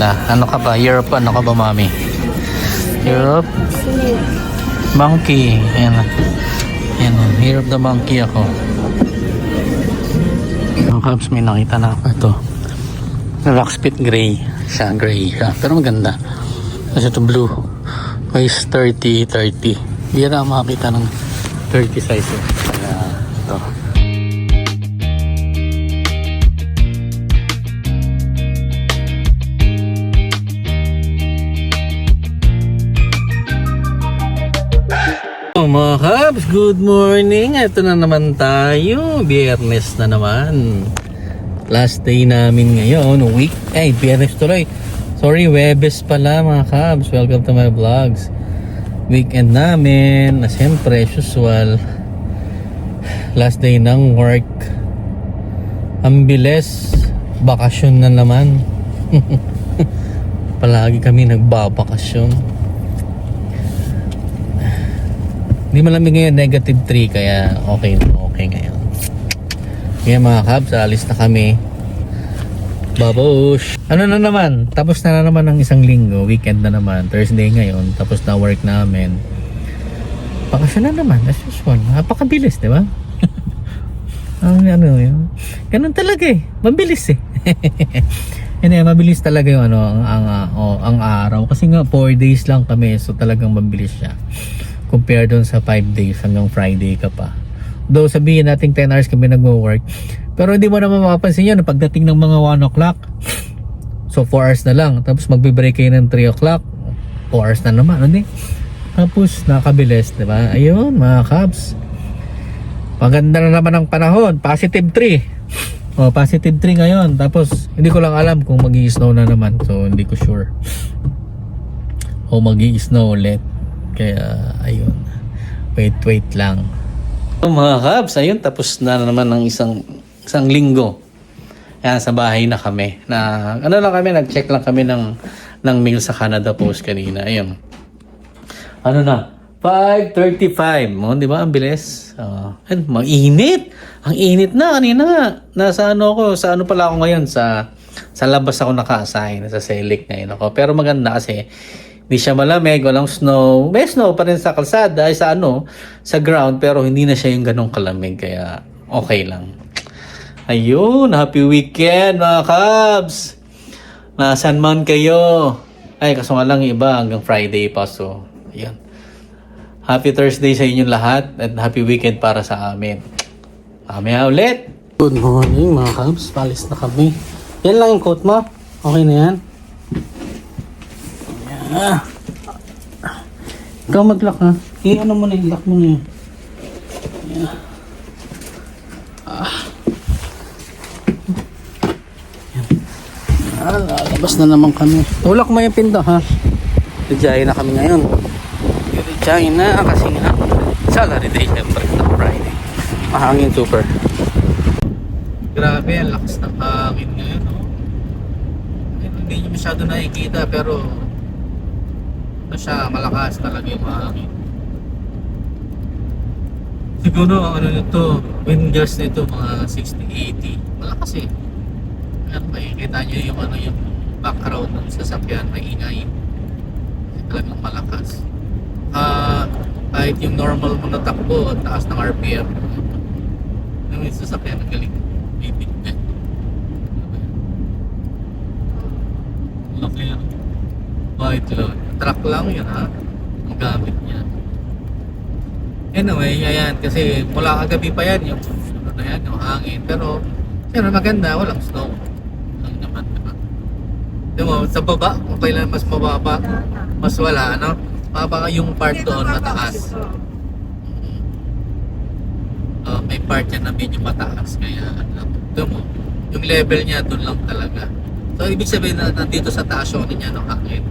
ganda. Ano ka ba? Europe, ano ka ba, mami? Europe? Monkey. Yan. Yan. Europe the monkey ako. Mga kabs, may nakita na ako ito. Rockspit gray. Siya, gray siya. Pero maganda. Kasi ito blue. Size 30. Bira makakita ng 30 size. Kaya ito. Mga kabs, good morning. Ito na naman tayo. Biyernes na naman. Last day namin ngayon. Biyernes tuloy. Sorry, Webes pala mga kabs. Welcome to my vlogs. Weekend namin. Na siyempre, as usual. Last day ng work. Ang bilis. Bakasyon na naman. Palagi kami nagbabakasyon. Hindi malamig ngayon, -3, kaya okay ngayon. Ngayon mga kabs, alis na kami. Babush! Ano na naman, tapos na naman ang isang linggo, weekend na naman, Thursday ngayon, tapos na work namin. Bakasyon na naman, as usual. Napakabilis, di ba? Ganun talaga mabilis Hindi, mabilis talaga yung ang araw. Kasi nga 4 days lang kami, so talagang mabilis siya. Compare doon sa 5 days hanggang Friday ka pa. Though sabihin natin 10 hours kami nagwo-work, pero hindi mo naman mapapansin yun pagdating ng mga 1 o'clock. So 4 hours na lang. Tapos magbe-break kayo ng 3 o'clock. 4 hours na naman. Tapos nakabilis, diba? Ayun mga kabs. Maganda na naman ang panahon. Positive 3. Positive 3 ngayon. Tapos hindi ko lang alam kung magi-snow na naman. So hindi ko sure. O magi-snow ulit. Kaya ayun, wait lang. So, mga kabs, ayun, tapos na naman ng isang linggo. Yan, sa bahay na kami. Nag-check lang kami ng mail sa Canada Post kanina. Ayun. 5:35. Di ba? Ang bilis. Mainit. Ang init na kanina. Sa ano pala ako ngayon? Sa labas ako naka-assign. Sa Selig ngayon ako. Pero maganda kasi hindi siya malamig, walang snow. May snow pa rin sa kalsada, sa ground, pero hindi na siya yung ganong kalamig, kaya okay lang. Ayun, happy weekend mga kabs! Nasaan man kayo? Kaso nga lang iba hanggang Friday pa, so ayun. Happy Thursday sa inyong lahat at happy weekend para sa amin. Mamaya ulit! Good morning mga kabs, palis na kami. Yan lang yung coat mo? Okay na yan? Ikaw mag-lock ha. Ano mo na yung lock mo na yun. Lalabas na naman kami. Tulak mo yung pinto ha. Rijayin na kami ngayon. Rijayin na kasi nga salary day syempre na Friday. Mahangin super. Grabe ang lakas ng hangin ngayon. Hindi nyo masyado nakikita pero siya malakas talaga yung hangin. Siguro nito, wind gust nito mga 60-80. Malakas makikita nyo yung background ng sasakyan, maingay. Talagang malakas. Kahit yung normal mo na takbo, taas ng RPM, yung sasakyan ang galing. Laki yan. White load. Truck lang yun ha. Ang gamit niya. Anyway, ayan. Kasi mula kagabi pa yan yung hangin. Pero, siyempre maganda. Walang snow. Lang naman, diba? Diba, sa baba, kung kailan mas mababa, mas wala, Mababa yung part doon, mataas. May part yan na medyo mataas. Kaya, diba, yung level niya doon lang talaga. So, ibig sabihin na nandito sa taas yung niya ng hangin.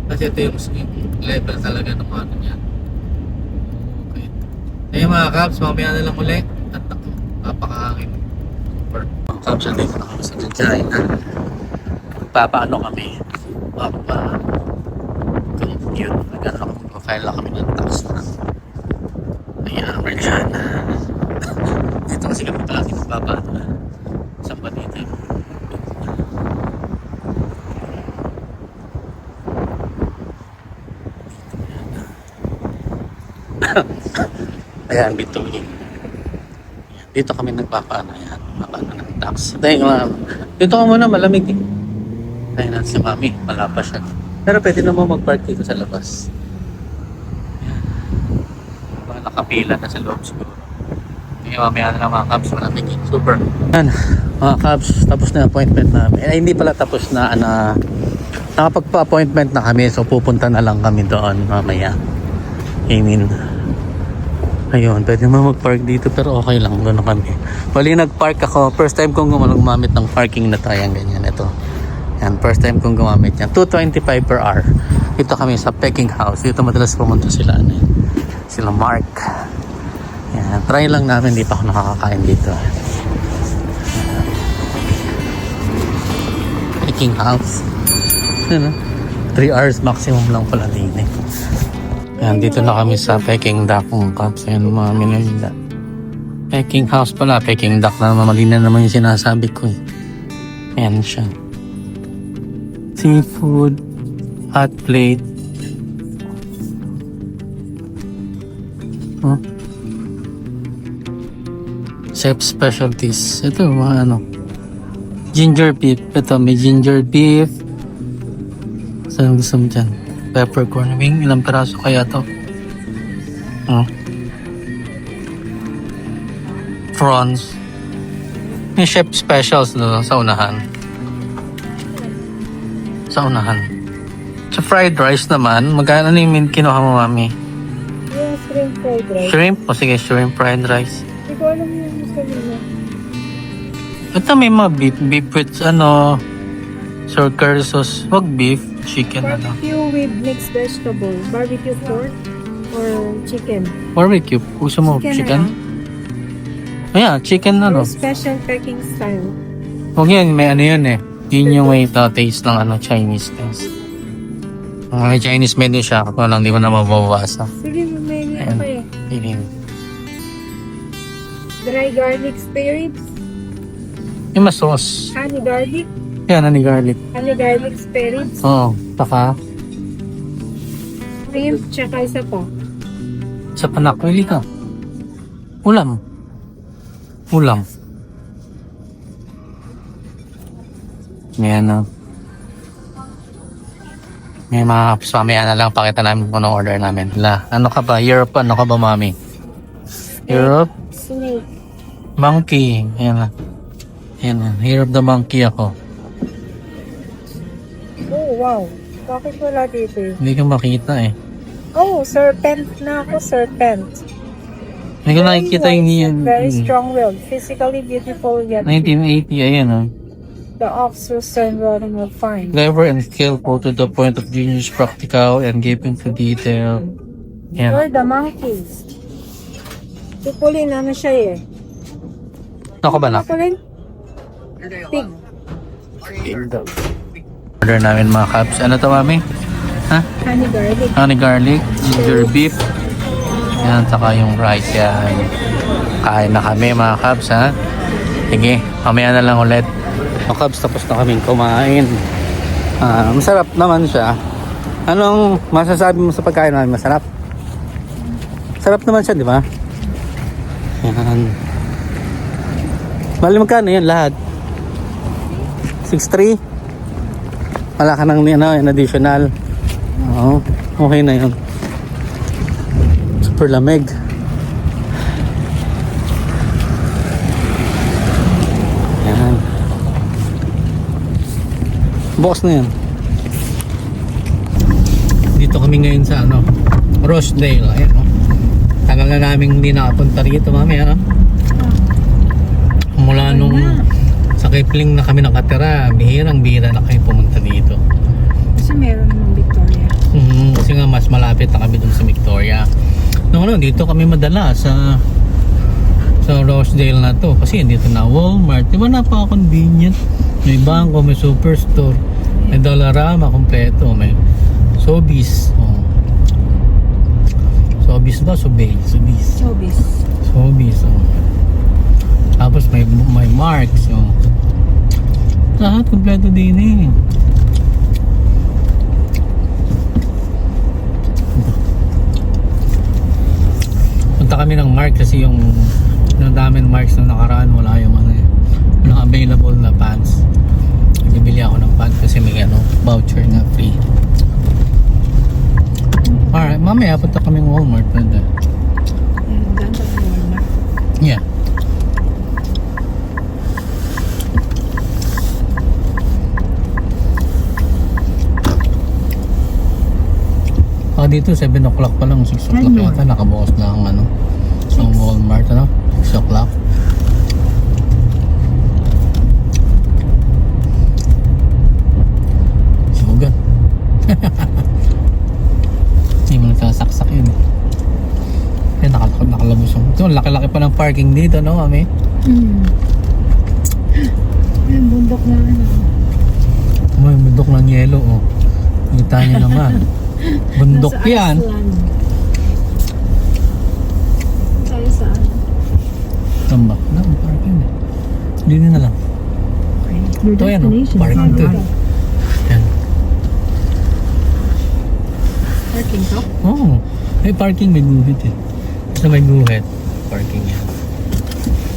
Kasi ito yung level talaga ng niya. Okay. Ayun mga kabs, mamaya na lang ulit. At ako, napakahangin. Super. Mga kabs, dito na kami sa China. Magpapaano kami? Yun, nag-file lang kami ng tax na. Ayan, Merchan. Dito kasi kami palagi magpapaano. Saan ba dito? Ayan, bituin. Dito kami nagpapaano yan. Papaano ng tax. Dito ka muna, malamig eh. Ayun na si Mami, wala pa siya. Pero pwede naman mag-park dito sa labas. Ayan. Mga nakapila na sa loob siguro. Ngayon mamaya na lang mga Cubs, malamig eh. Super. Ayan, mga Cubs, tapos na yung appointment namin. Hindi pala tapos na, nakapagpa-appointment na kami. So pupunta na lang kami doon mamaya. Ayun, pwede mo mag-park dito pero okay lang, doon na kami. Bali nag-park ako, first time kong gumamit ng parking na tayo, ganyan, ito. Yan, first time kong gumamit yan, 225 per hour. Dito kami sa Peking House, dito madalas pumunta sila, sila Mark. Yan, try lang namin, di pa ako nakakakain dito. Peking House. Yan, 3 hours maximum lang pala din eh. Yan, dito na kami sa Peking Duck mga Cubs. Ayan, mga minalila. Peking House pala, Peking Duck na mali na naman yung sinasabi ko eh. Ayan siya. Seafood, hot plate. Huh? Chef specialties. Ito, mga ginger beef. Ito, may ginger beef. Saan gusto mo dyan? Peppercorn wing. Ilang peraso kaya to? Prawns. May chef specials no, sa unahan. Sa fried rice naman, magkano na yung kinuha mo, Mami? Yung shrimp fried rice. Shrimp? O sige, shrimp fried rice. Hindi ko alam yung gusto nila. Ito may mga beef with sour sauce. Wag beef, chicken Barbecue with mixed vegetable. Barbecue pork or chicken. Barbecue. Gusto mo chicken? Ayan, chicken Or special packing style. Huwag yan, may yun eh. Yun yung way taste ng Chinese taste. May Chinese menu siya, kung lang di mo na mababasa. Sige, may Ayan. pa eh. Ayan. Dry garlic spare ribs. Yung mas sauce. Honey garlic. Yan, honey garlic. Honey garlic spare ribs. Oo, taka. Shrimp, tsaka isa pa. Sa panak, pili ka. Ulam. Yan na. May mga kapos mamaya na lang pakita namin kung anong order namin. Ano ka ba? Europe, ano ka ba, Mami? Europe? Snake. Monkey. Yan na. Europe the monkey ako. Oh, wow. Bakit wala dito eh? Hindi ko makita eh. Oh, serpent na ako, serpent. Hindi ko nakikita yung yun. Very strong-willed, physically beautiful yet 1980, ayan o. the officers and running will find. Clever and skillful to the point of genius, practical and giving to detail. Yan. Or the monkeys. Pupulin ano siya eh. Ako ba na? Pupulin? Pig. Order namin mga Cubs. Ano to, Mami? Ha? Honey garlic. Honey garlic, ginger beef. Yan, saka yung rice yan. Kain na kami mga Cubs, ha? Sige, mamaya na lang ulit. Mga Cubs, tapos na kaming kumain. Masarap naman siya. Anong masasabi mo sa pagkain namin? Masarap? Sarap naman siya, di ba? Yan. Bali magkano yan lahat? 6.3? Wala ka ng additional. Oo, okay na yun. Super lamig. Yan. Bukas na yan. Dito kami ngayon sa Rosedale. Ayan, tagal na namin hindi nakapunta rito, Mami. Mula nung sa Kipling na kami nakatira, bihirang-bihira na kayo pumunta dito. Kasi meron ng Victoria. Kasi nga mas malapit na kami dun sa Victoria. Dito kami madala sa Rosedale na to. Kasi dito na Walmart. Diba napaka-convenient? May bangko, may superstore, may Dollarama kompleto, may Sobeys. Sobeys ba? Sobeys. Sobeys. Tapos may Marks. Lahat kompleto din eh. namin Marks nung nakaraan, wala yung ano eh, walang available na pants. Bibili ako ng pants kasi may ano, voucher na free. Alright, mamaya punta kaming Walmart. Pwede. Ganda ng Walmart. Yeah. Dito 7 o'clock pa lang, 6 o'clock yata nakabukas na ang ano, ang Walmart, ano, 6 o'clock. Sugan. Hindi mo nagsasaksak yun. Eh, nakalabos yung ito, laki-laki pa ng parking dito, no, mami? Yung bundok na ano. May bundok ng yelo, oh. Kita niyo naman. Bundok Nasa yan. Iceland. Tayo saan? Tambak na, parking. Hindi na lang. Your Ito yan, oh. destination. Parking to. Yan. Parking to? Oo. May parking, may guhit eh. Basta may guhit, parking yan.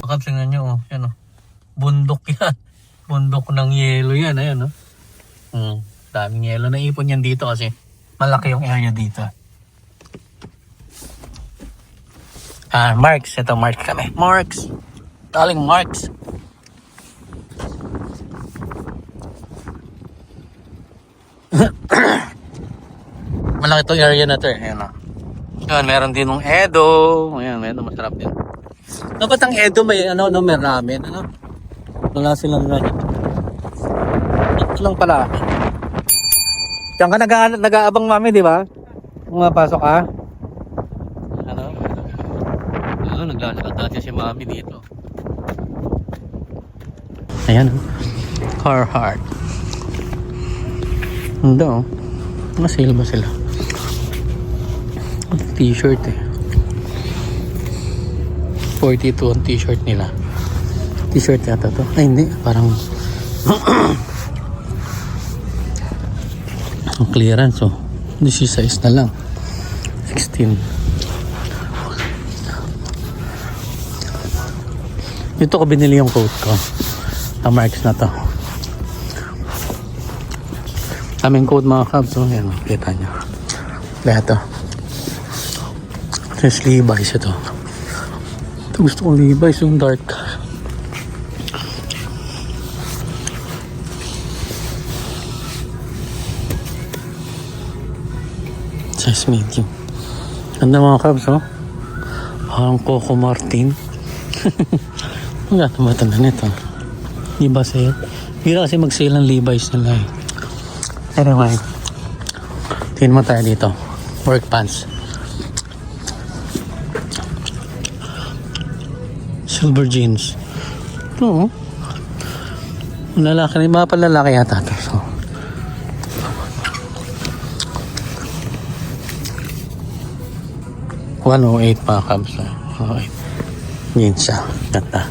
Bakit tingnan nyo, oh. Yan, oh. Bundok yan. Bundok ng yelo yan, ayan, oh. Daming yelo. Naipon yan dito kasi malaki yung area dito. Marks. Ito, Marks kami. Marks. Daling Marks. Malaki itong area na ito eh. Ayan o. Ayan, meron din ng Edo. Ayan, Edo masarap din. Dapat ang Edo may ano, no, may ramen. Ano? Wala silang ramen. Ito lang pala. Diyan ka nag-aabang mami, di ba? Kung mapasok ka. Ano? Naglalakad natin si mami dito. Ayan. Carhartt. Hindi oh. Nasale ba sila? T-shirt eh. 42 ang t-shirt nila. T-shirt yata to. Ay hindi. Parang ang clearance oh. This is size na lang. 16. Dito ko binili yung coat ko. Ang Marks na to. Aming coat mga kabs. Oh. Yan, kita nyo. Kaya to. Ito yung Levi's ito. Ito gusto kong Levi's yung dark. Size medium. Ganda mga kabs oh. Parang Coco Martin. Ang gata matanda nito. Di ba sale? Hindi kasi mag-sale ng Levi's nila eh. Anyway. Tingin mo tayo dito. Work pants. Silver jeans. Ito oh. Lalaki. Mga palalaki yata ito. So. $108 pa kabs. Okay. Jeans siya. Ganda.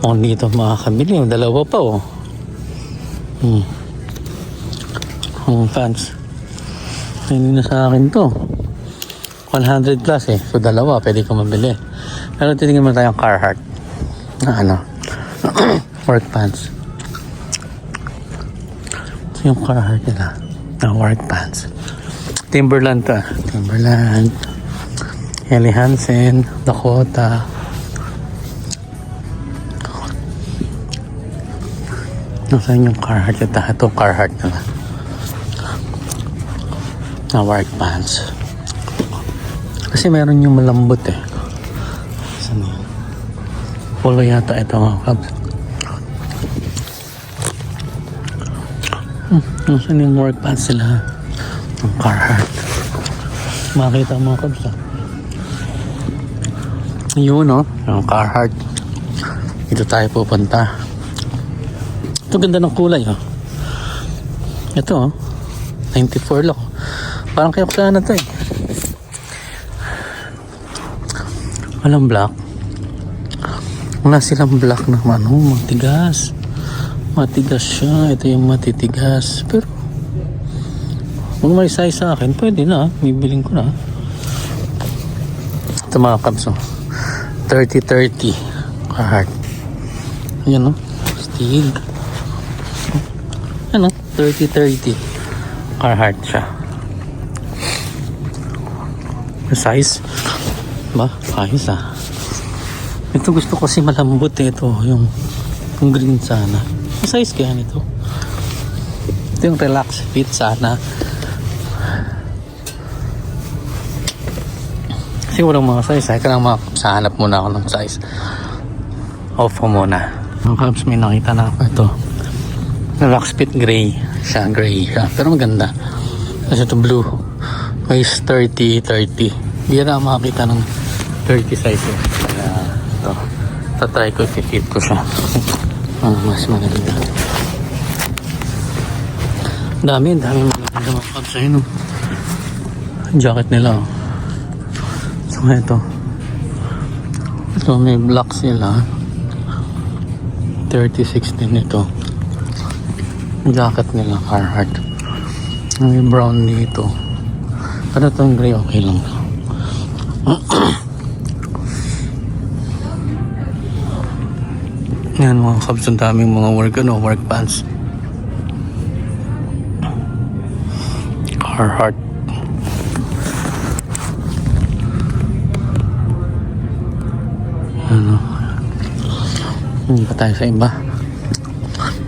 Kung dito makakabili, dalawa pa oh. Pants. Hindi na sa akin to. 100 plus eh. So dalawa, pwede ko mabili. Pero titingnan mo tayong Carhartt. Na ano? Work pants. Ito yung Carhartt nila. Na work pants. Timberland to. Timberland. Helly Hansen. Dakota. Nasaan yung Carhartt? Ito Carhartt nila. Na work pants. Kasi meron yung malambot eh. Saan yun? Polo yata ito mga kabs. Nasaan yung work pants sila? Ang Carhartt. Makita mga kabs ah. Yun no? Ang Carhartt. Dito tayo pupunta. Ito ganda ng kulay oh. Ito oh. 94 lang. Parang kayok na to eh. Walang black. Wala silang black na ano, matigas. Matigas siya. Ito yung matitigas. Pero kung may size sa akin, pwede na. Bibiling ko na. Ito mga kabs oh. 30-30 Carhartt. Ayan, no? Stig. Ano? 30-30 Carhartt siya. Size ba? Ayos ah. Ito gusto ko kasi malambot eh. Ito yung green sana. Yung size kaya nito. Ito yung relax fit sana. Kasi walang mga size. Kaya lang makahanap muna ako ng size. Off ko muna. Mga kabs, may nakita na ako ito. Relax fit gray. Siya, gray siya. Pero maganda. Kasi ito blue. Waist 30-30. Hindi na makakita ng 30 size eh. Kaya ito. Tatry ko, i-fit ko siya. Mas maganda. Dami maganda mga kabs. Ayun o. Jacket nila o. So ito. Ito may black sila. 36 din ito. Jacket nila Carhartt. May brown dito. Pero itong gray okay lang. Yan mga kabs, ang daming mga work pants. Carhartt. Ano? Hindi pa tayo sa iba.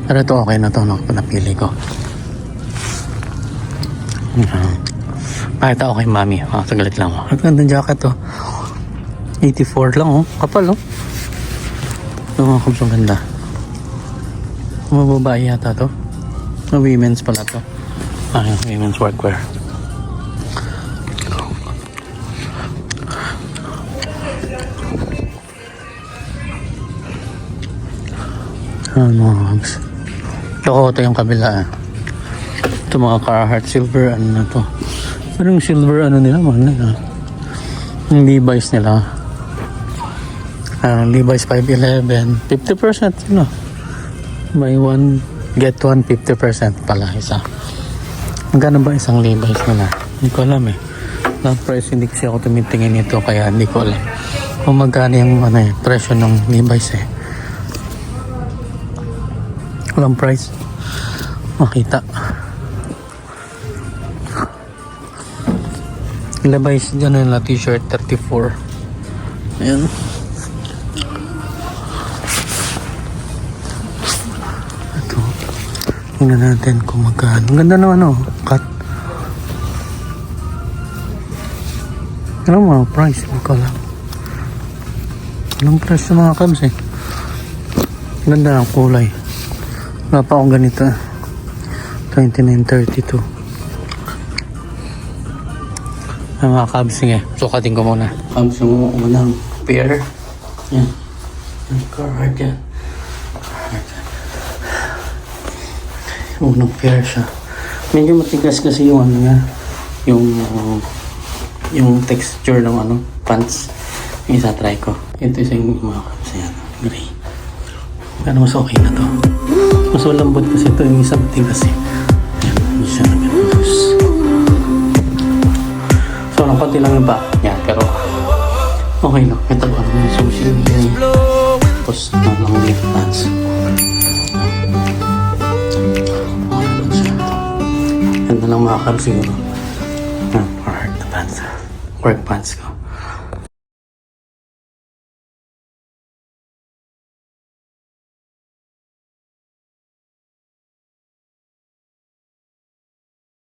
Pero ito okay na to, no? Napili ko. Pakita ko kay mami. Saglit lang. Ang gandang jacket to. 84 lang oh. Kapal oh. Ito mga kabs, ang ganda. Mababae yata to. Women's pala to. Women's workwear. Mga kabs. Ito yung kabila. Ito mga Carhartt silver ano na to. Pero yung silver ano nila mahal na. Yung Levi's nila. Levi's 511. 50% no. Buy one get one 50% pala isa. Magkano ba isang Levi's nila? Hindi ko alam eh. Last price hindi kasi ako tumitingin nito kaya hindi ko alam kung magkano yung presyo ng Levi's eh. Walang price makita. Levi's dyan na t-shirt 34. Ayan. Ito tingnan natin kung magkano. Ang ganda naman oh. Cut. Ano mga price? Hindi ko alam. Anong price sa mga kabs eh. Ganda ang kulay. Wala pa akong ganito. 29.32. Ay mga kabs, sige. Sukatin ko muna. Kabs, mo unang pair. Yan. Carhartt yan. Unang pair siya. Medyo matigas kasi yung ano niya. Yung texture ng ano, pants. Yung isa try ko. Ito yung mga kabs. Yan. Gray. Pero mas okay na to. Mas malambot kasi ito yung isang tigas eh. Ayan, hindi siya nag-loose. So, ang konti lang yung back niya, pero okay lang. Ito ba yung sushi yung tapos lang yung pants. Okay lang siya. Ganda lang mga kabs siguro. Carhartt na pants. Work pants ko.